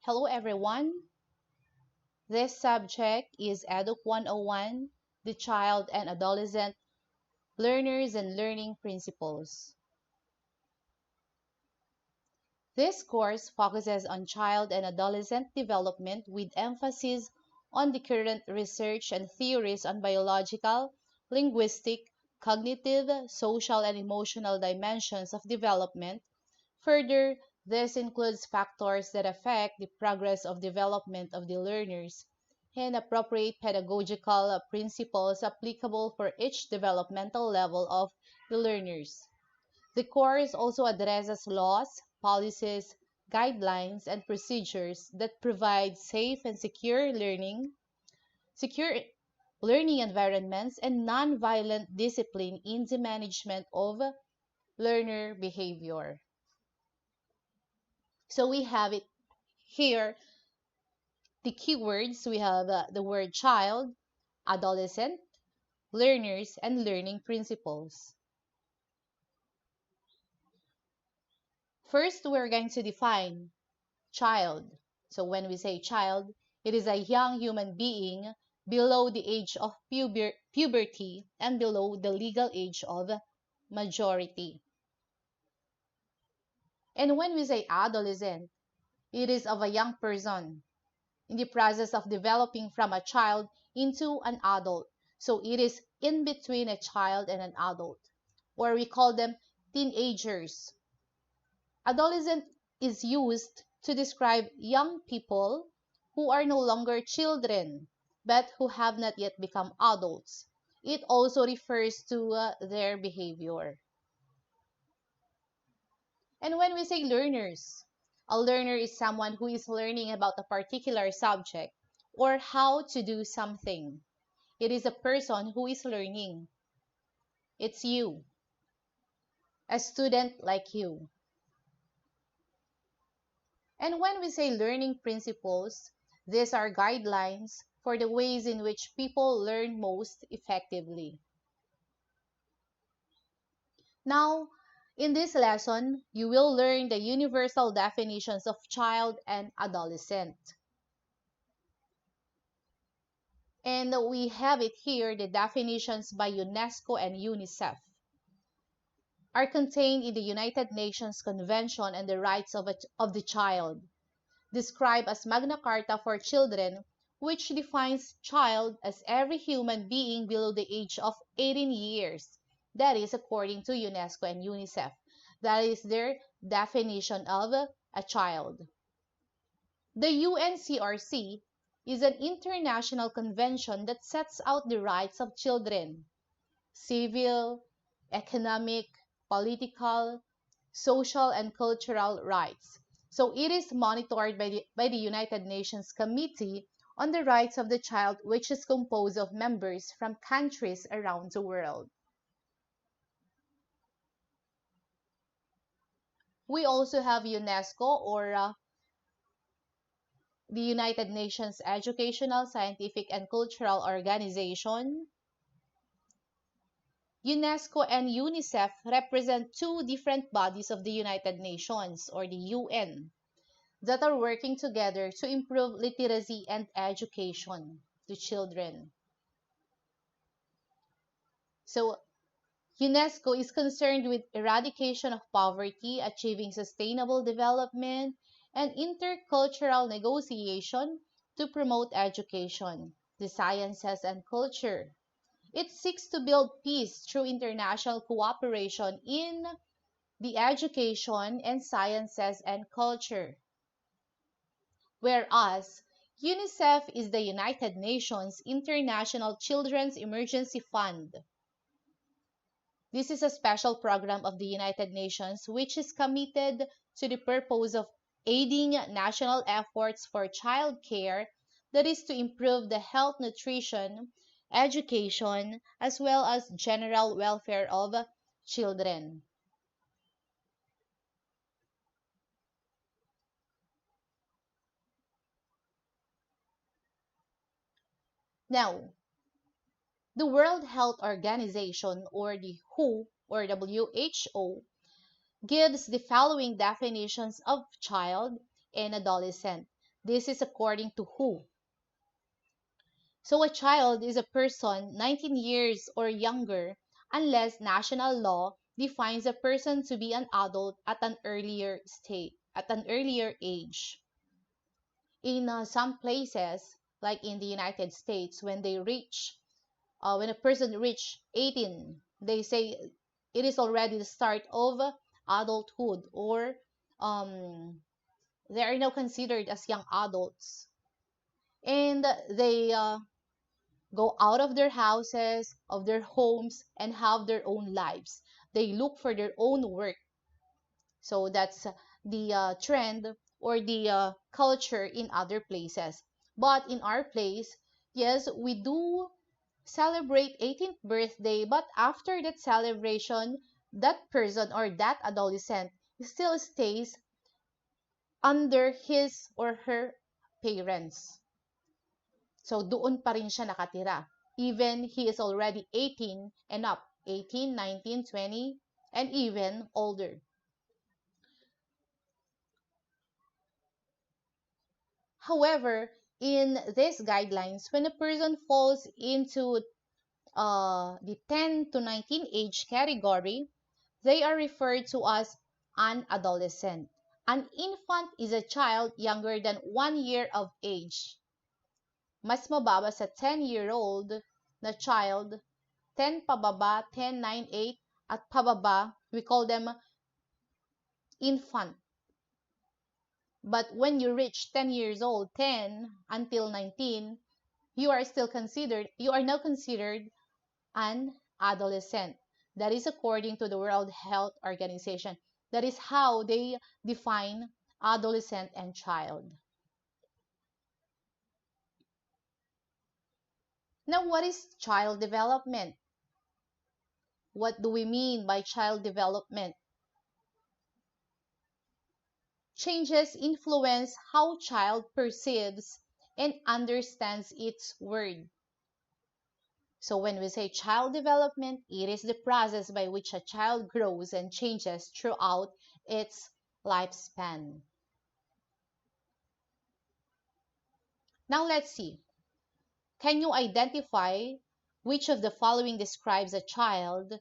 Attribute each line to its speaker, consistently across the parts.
Speaker 1: Hello everyone. This subject is Educ 101, the child and adolescent learners and learning principles. This course focuses on child and adolescent development with emphasis on the current research and theories on biological, linguistic, cognitive, social, and emotional dimensions of development. Further, this includes factors that affect the progress of development of the learners and appropriate pedagogical principles applicable for each developmental level of the learners. The course also addresses laws, policies, guidelines, and procedures that provide safe and secure learning environments and nonviolent discipline in the management of learner behavior. So we have it here, the keywords. We have the word child, adolescent, learners, and learning principles. First, we're going to define child. So when we say child, it is a young human being below the age of puberty and below the legal age of majority. And when we say adolescent, it is of a young person in the process of developing from a child into an adult. So it is in between a child and an adult, or we call them teenagers. Adolescent is used to describe young people who are no longer children, but who have not yet become adults. It also refers to their behavior. And when we say learners, a learner is someone who is learning about a particular subject or how to do something. It is a person who is learning. It's you, a student like you. And when we say learning principles, these are guidelines for the ways in which people learn most effectively. Now, in this lesson, you will learn the universal definitions of child and adolescent. And we have it here, the definitions by UNESCO and UNICEF are contained in the United Nations Convention on the Rights of the Child, described as Magna Carta for Children, which defines child as every human being below the age of 18 years. That is according to UNESCO and UNICEF. That is their definition of a child. The UNCRC is an international convention that sets out the rights of children, civil, economic, political, social, and cultural rights. So it is monitored by the United Nations Committee on the Rights of the Child, which is composed of members from countries around the world. We also have UNESCO, or the United Nations Educational, Scientific, and Cultural Organization. UNESCO and UNICEF represent two different bodies of the United Nations, or the UN, that are working together to improve literacy and education to children. So, UNESCO is concerned with eradication of poverty, achieving sustainable development, and intercultural negotiation to promote education, the sciences, and culture. It seeks to build peace through international cooperation in the education and sciences and culture. Whereas UNICEF is the United Nations International Children's Emergency Fund. This is a special program of the United Nations which is committed to the purpose of aiding national efforts for child care, that is to improve the health, nutrition, education, as well as general welfare of children. Now, the World Health Organization, or the WHO, or WHO, gives the following definitions of child and adolescent. This is according to who? So a child is a person 19 years or younger unless national law defines a person to be an adult at an earlier age. In some places, like in the United States, when a person reach 18, they say it is already the start of adulthood, or they are now considered as young adults, and they go out of their houses, of their homes, and have their own lives. They look for their own work. So that's the trend or the culture in other places. But in our place, yes, we do celebrate 18th birthday, but after that celebration, that person or that adolescent still stays under his or her parents. So doon pa rin siya nakatira. Even he is already 18 and up, 18, 19, 20, and even older. However, in these guidelines, when a person falls into the 10 to 19 age category, they are referred to as an adolescent. An infant is a child younger than 1 year of age. Mas mababa sa 10-year-old na child, 10 pababa, 10, 9, 8, at pababa, we call them infant. But when you reach 10 years old, 10 until 19, you are now considered an adolescent. That is according to the World Health Organization. That is how they define adolescent and child. Now, what is child development? What do we mean by child development? Changes influence how child perceives and understands its world. So when we say child development, it is the process by which a child grows and changes throughout its lifespan. Now let's see. Can you identify which of the following describes a child's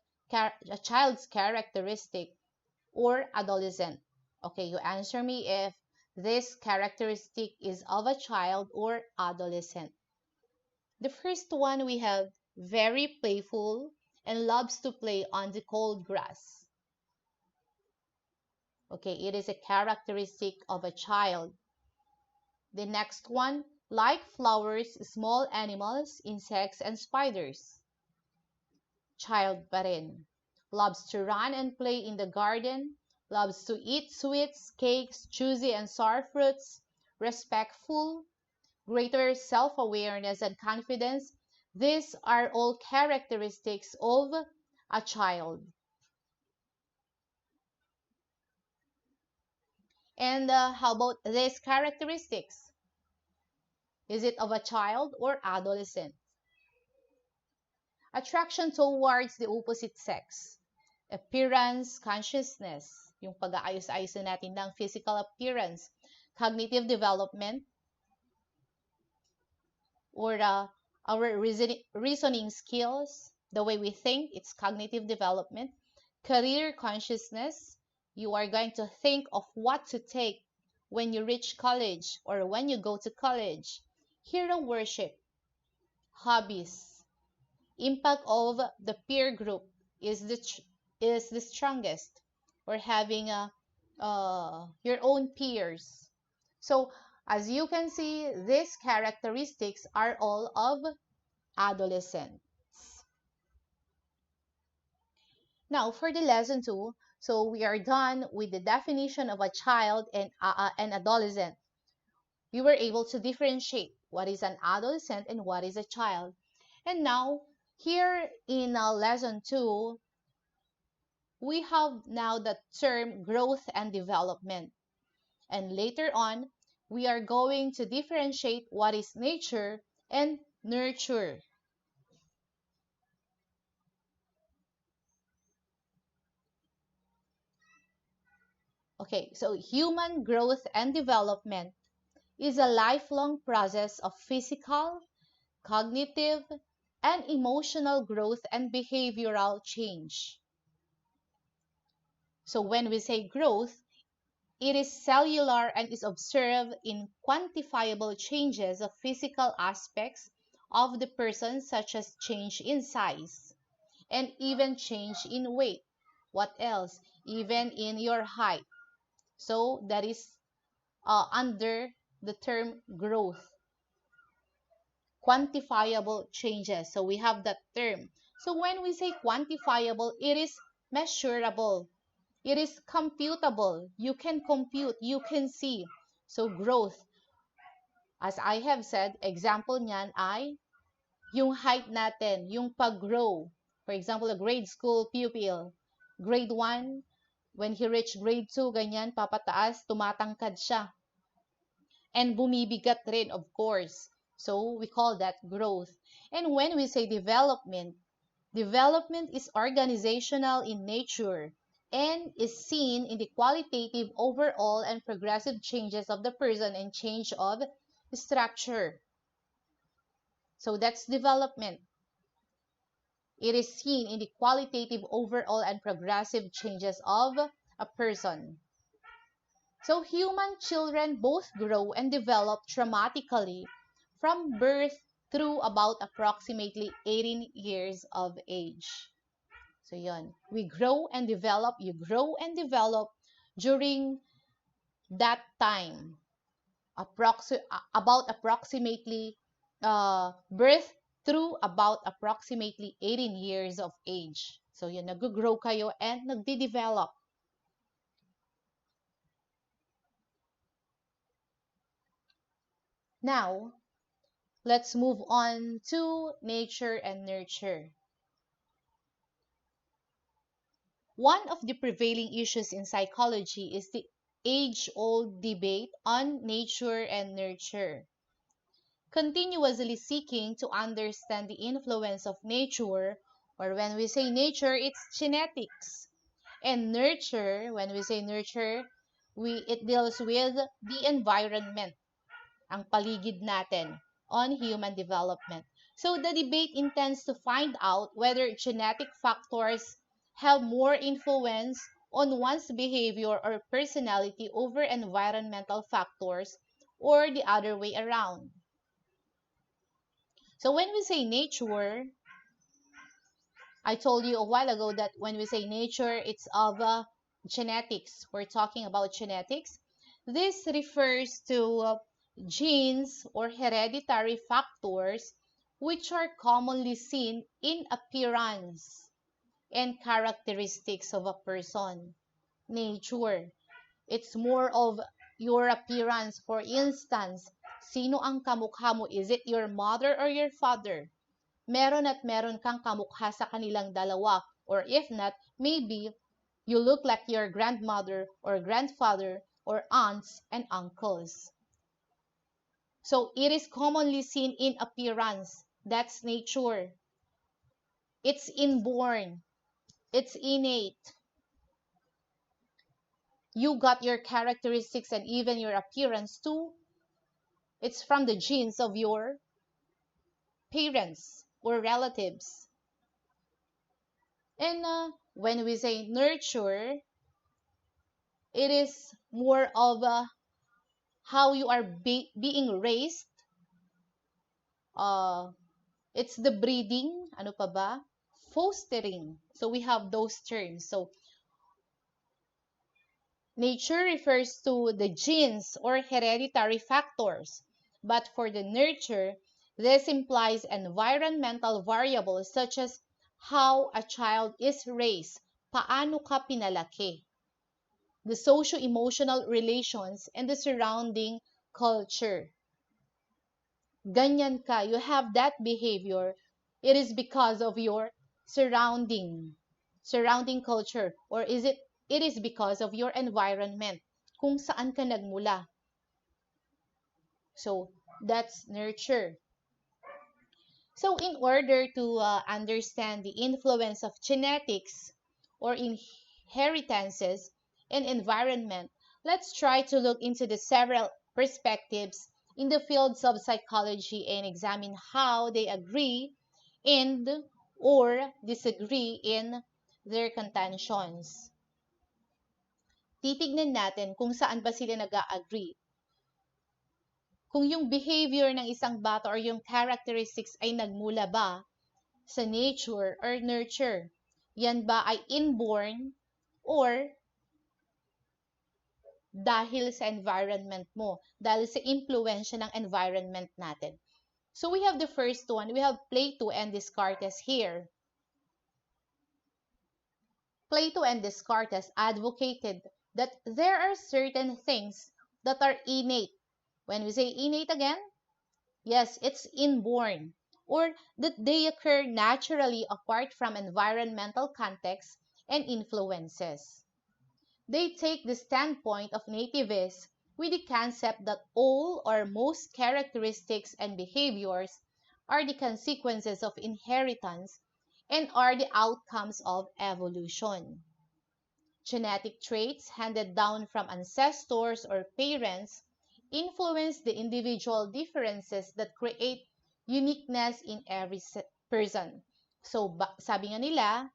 Speaker 1: characteristic or adolescent? Okay, you answer me if this characteristic is of a child or adolescent. The first one, we have very playful and loves to play on the cold grass. Okay, it is a characteristic of a child. The next one, like flowers, small animals, insects, and spiders. Child pa rin. Loves to run and play in the garden. Loves to eat sweets, cakes, juicy and sour fruits. Respectful. Greater self-awareness and confidence. These are all characteristics of a child. And how about these characteristics? Is it of a child or adolescent? Attraction towards the opposite sex. Appearance, consciousness, yung pag-aayos-ayos na natin ng physical appearance. Cognitive development, or our reasoning skills, the way we think, it's cognitive development. Career consciousness, you are going to think of what to take when you reach college or when you go to college. Hero worship. Hobbies. Impact of the peer group is the strongest, or having your own peers. So as you can see, these characteristics are all of adolescents. Now for the lesson 2, so we are done with the definition of a child and an adolescent. We were able to differentiate what is an adolescent and what is a child. And now here in lesson 2, we have now the term growth and development. And later on, we are going to differentiate what is nature and nurture. Okay, so human growth and development is a lifelong process of physical, cognitive, and emotional growth and behavioral change. So when we say growth, it is cellular and is observed in quantifiable changes of physical aspects of the person, such as change in size and even change in weight. What else? Even in your height. So that is under the term growth. Quantifiable changes. So we have that term. So when we say quantifiable, it is measurable. It is computable. You can compute, you can see. So growth, as I have said, example niyan ay yung height natin, yung pag-grow. For example, a grade school pupil, grade 1, when he reached grade 2, ganyan, papataas, tumatangkad siya. And bumibigat rin, of course. So we call that growth. And when we say development, development is organizational in nature and is seen in the qualitative overall and progressive changes of the person and change of structure. So that's development. It is seen in the qualitative overall and progressive changes of a person. So human children both grow and develop traumatically from birth through about approximately 18 years of age. So yun, we grow and develop, you grow and develop during that time, about approximately birth through about approximately 18 years of age. So yun, nag-grow kayo and nagde-develop. Now, let's move on to nature and nurture. One of the prevailing issues in psychology is the age-old debate on nature and nurture. Continuously seeking to understand the influence of nature, or when we say nature, it's genetics. And nurture, when we say nurture, it deals with the environment, ang paligid natin, on human development. So the debate intends to find out whether genetic factors have more influence on one's behavior or personality over environmental factors or the other way around. So when we say nature, I told you a while ago that when we say nature, it's of genetics. We're talking about genetics. This refers to genes or hereditary factors which are commonly seen in appearance and characteristics of a person. Nature. It's more of your appearance. For instance, sino ang kamukha mo? Is it your mother or your father? Meron at meron kang kamukha sa kanilang dalawa. Or if not, maybe you look like your grandmother or grandfather or aunts and uncles. So it is commonly seen in appearance. That's nature. It's inborn. It's innate. You got your characteristics and even your appearance too. It's from the genes of your parents or relatives. And when we say nurture, it is more of how you are being raised. It's the breeding, ano pa ba? Fostering. So we have those terms. So nature refers to the genes or hereditary factors. But for the nurture, this implies environmental variables such as how a child is raised, paano ka pinalaki, the socio-emotional relations, and the surrounding culture. Ganyan ka, you have that behavior, it is because of your surrounding culture, or it is because of your environment, kung saan ka nagmula. So, that's nurture. So, in order to understand the influence of genetics or inheritances and environment, let's try to look into the several perspectives in the fields of psychology and examine how they agree and or disagree in their contentions. Titignan natin kung saan ba sila nag-agree. Kung yung behavior ng isang bata or yung characteristics ay nagmula ba sa nature or nurture. Yan ba ay inborn or dahil sa environment mo, dahil sa impluensya ng environment natin. So we have the first one, we have Plato and Descartes here. Plato and Descartes advocated that there are certain things that are innate. When we say innate again, yes, it's inborn, or that they occur naturally apart from environmental context and influences. They take the standpoint of nativists with the concept that all or most characteristics and behaviors are the consequences of inheritance and are the outcomes of evolution. Genetic traits handed down from ancestors or parents influence the individual differences that create uniqueness in every person. So, sabi nga nila,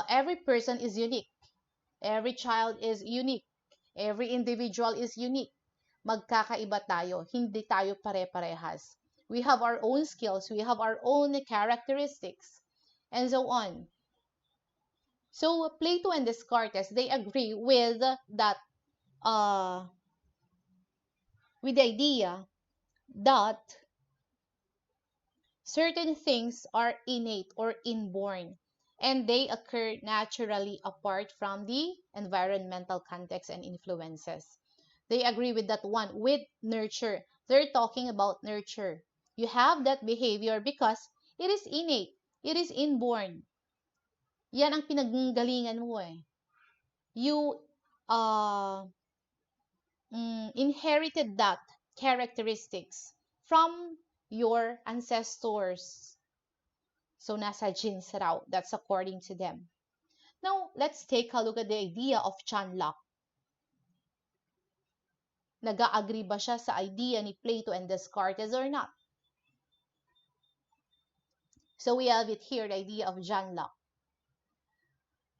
Speaker 1: every person is unique. Every child is unique. Every individual is unique. Magkakaiba tayo. Hindi tayo pare-parehas. We have our own skills. We have our own characteristics. And so on. So, Plato and Descartes, they agree with that, with the idea that certain things are innate or inborn, and they occur naturally apart from the environmental context and influences. They agree with that one, with nurture. They're talking about nurture. You have that behavior because it is innate. It is inborn. Yan ang pinanggalingan mo eh. You inherited that characteristics from your ancestors. So, nasa genes raw. That's according to them. Now, let's take a look at the idea of John Locke. Nag-agree ba siya sa idea ni Plato and Descartes or not? So, we have it here, the idea of John Locke.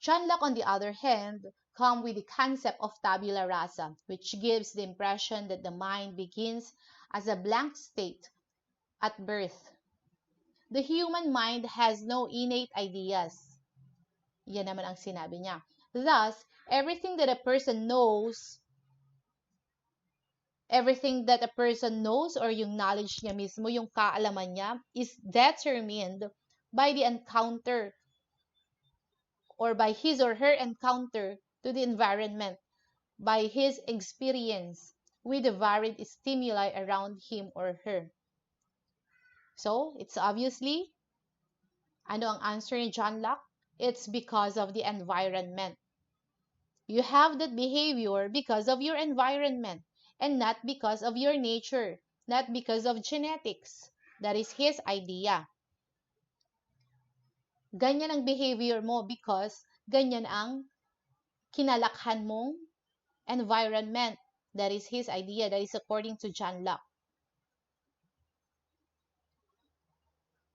Speaker 1: John Locke, on the other hand, come with the concept of tabula rasa, which gives the impression that the mind begins as a blank state at birth. The human mind has no innate ideas. Yan naman ang sinabi niya. Thus, everything that a person knows or yung knowledge niya mismo, yung kaalaman niya, is determined by the encounter or by his or her encounter to the environment, by his experience with the varied stimuli around him or her. So, it's obviously, ano ang answer ni John Locke? It's because of the environment. You have that behavior because of your environment and not because of your nature, not because of genetics. That is his idea. Ganyan ang behavior mo because ganyan ang kinalakhan mong environment. That is his idea. That is according to John Locke.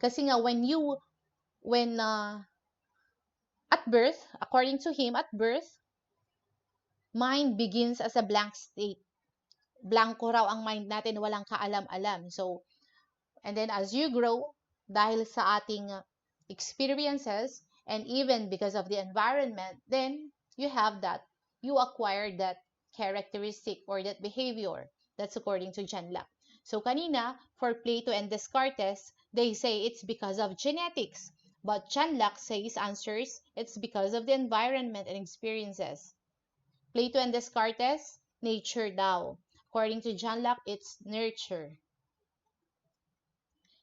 Speaker 1: Kasi nga when at birth, according to him, at birth, mind begins as a blank state. Blanco raw ang mind natin, walang kaalam-alam. So, and then as you grow, dahil sa ating experiences, and even because of the environment, then you have that, you acquire that characteristic or that behavior. That's according to John Locke. So, kanina, for Plato and Descartes, they say it's because of genetics. But John Locke answers, it's because of the environment and experiences. Plato and Descartes, nature daw. According to John Locke, it's nurture.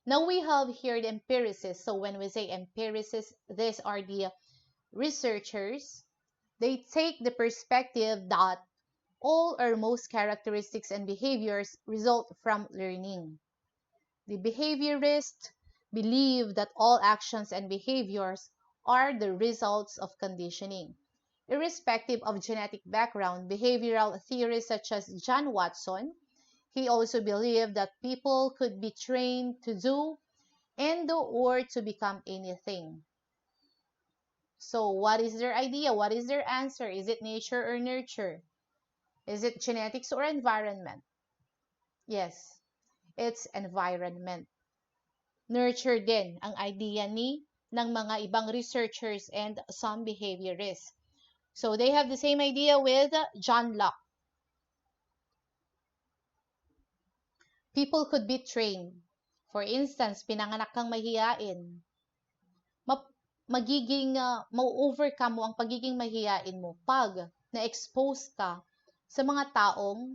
Speaker 1: Now we have here the empiricists. So when we say empiricists, these are the researchers. They take the perspective that all or most characteristics and behaviors result from learning. The behaviorists believe that all actions and behaviors are the results of conditioning. Irrespective of genetic background, behavioral theorists such as John Watson He also believed that people could be trained to do and or to become anything. So what is their idea? What is their answer? Is it nature or nurture? Is it genetics or environment? Yes, it's environment. Nurture din ang idea ng mga ibang researchers and some behaviorists. So they have the same idea with John Locke. People could be trained. For instance, pinanganak kang mahiyain. Ma-overcome mo ang pagiging mahiyain mo pag na-expose ka sa mga taong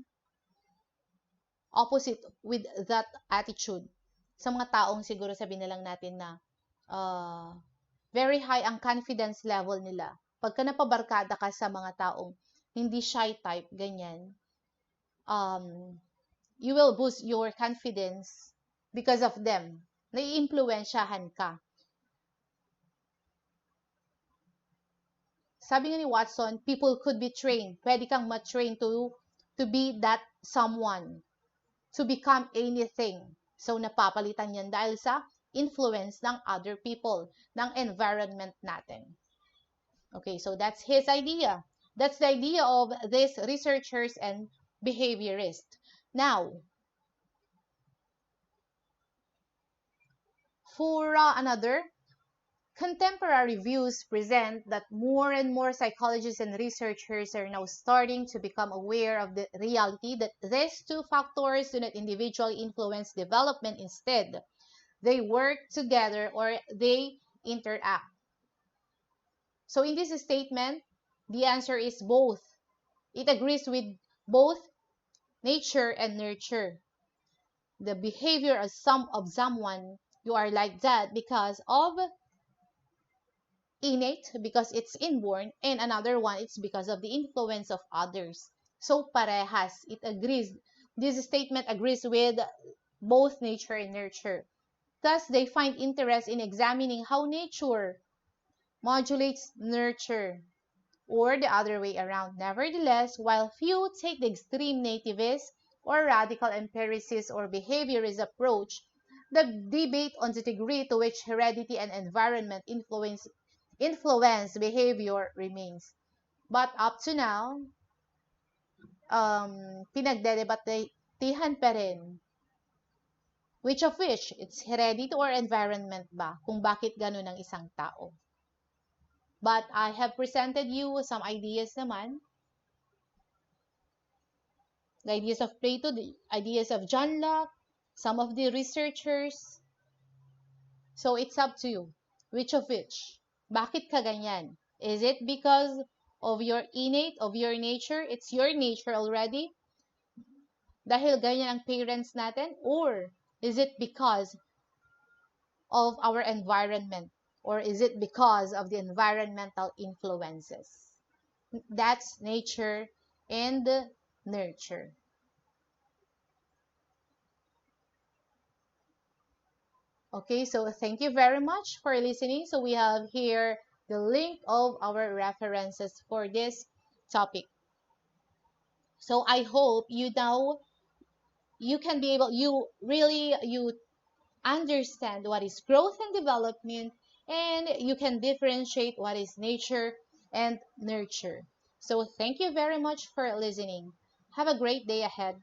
Speaker 1: opposite with that attitude. Sa mga taong siguro sabihin na lang natin na very high ang confidence level nila. Pagka napabarkada ka sa mga taong hindi shy type, ganyan, you will boost your confidence because of them. Nai-impluwensyahan ka. Sabi nga ni Watson, people could be trained. Pwede kang ma-train to be that someone. To become anything. So, napapalitan yan dahil sa influence ng other people, ng environment natin. Okay, so that's his idea. That's the idea of these researchers and behaviorists. Now, for another, contemporary views present that more and more psychologists and researchers are now starting to become aware of the reality that these two factors do not individually influence development. Instead, they work together or they interact. So in this statement, the answer is both. It agrees with both nature and nurture. The behavior of someone, you are like that because of innate, because it's inborn, and another one, it's because of the influence of others. So parehas, it agrees. This statement agrees with both nature and nurture. Thus, they find interest in examining how nature modulates nurture, or the other way around. Nevertheless, while few take the extreme nativist or radical empiricist or behaviorist approach, the debate on the degree to which heredity and environment influence behavior remains. But up to now, pinagdedebatehan pa rin. Which of which? It's heredity or environment ba? Kung bakit ganun ang isang tao. But I have presented you some ideas naman. The ideas of Plato, the ideas of John Locke, some of the researchers. So it's up to you. Which of which? Bakit ka ganyan? Is it because of your innate, of your nature? It's your nature already? Dahil ganyan ang parents natin? Or is it because of our environment? Or is it because of the environmental influences? That's nature and nurture. Okay, so thank you very much for listening. So we have here the link of our references for this topic. So I hope you can be able, you understand what is growth and development, and you can differentiate what is nature and nurture. So thank you very much for listening. Have a great day ahead.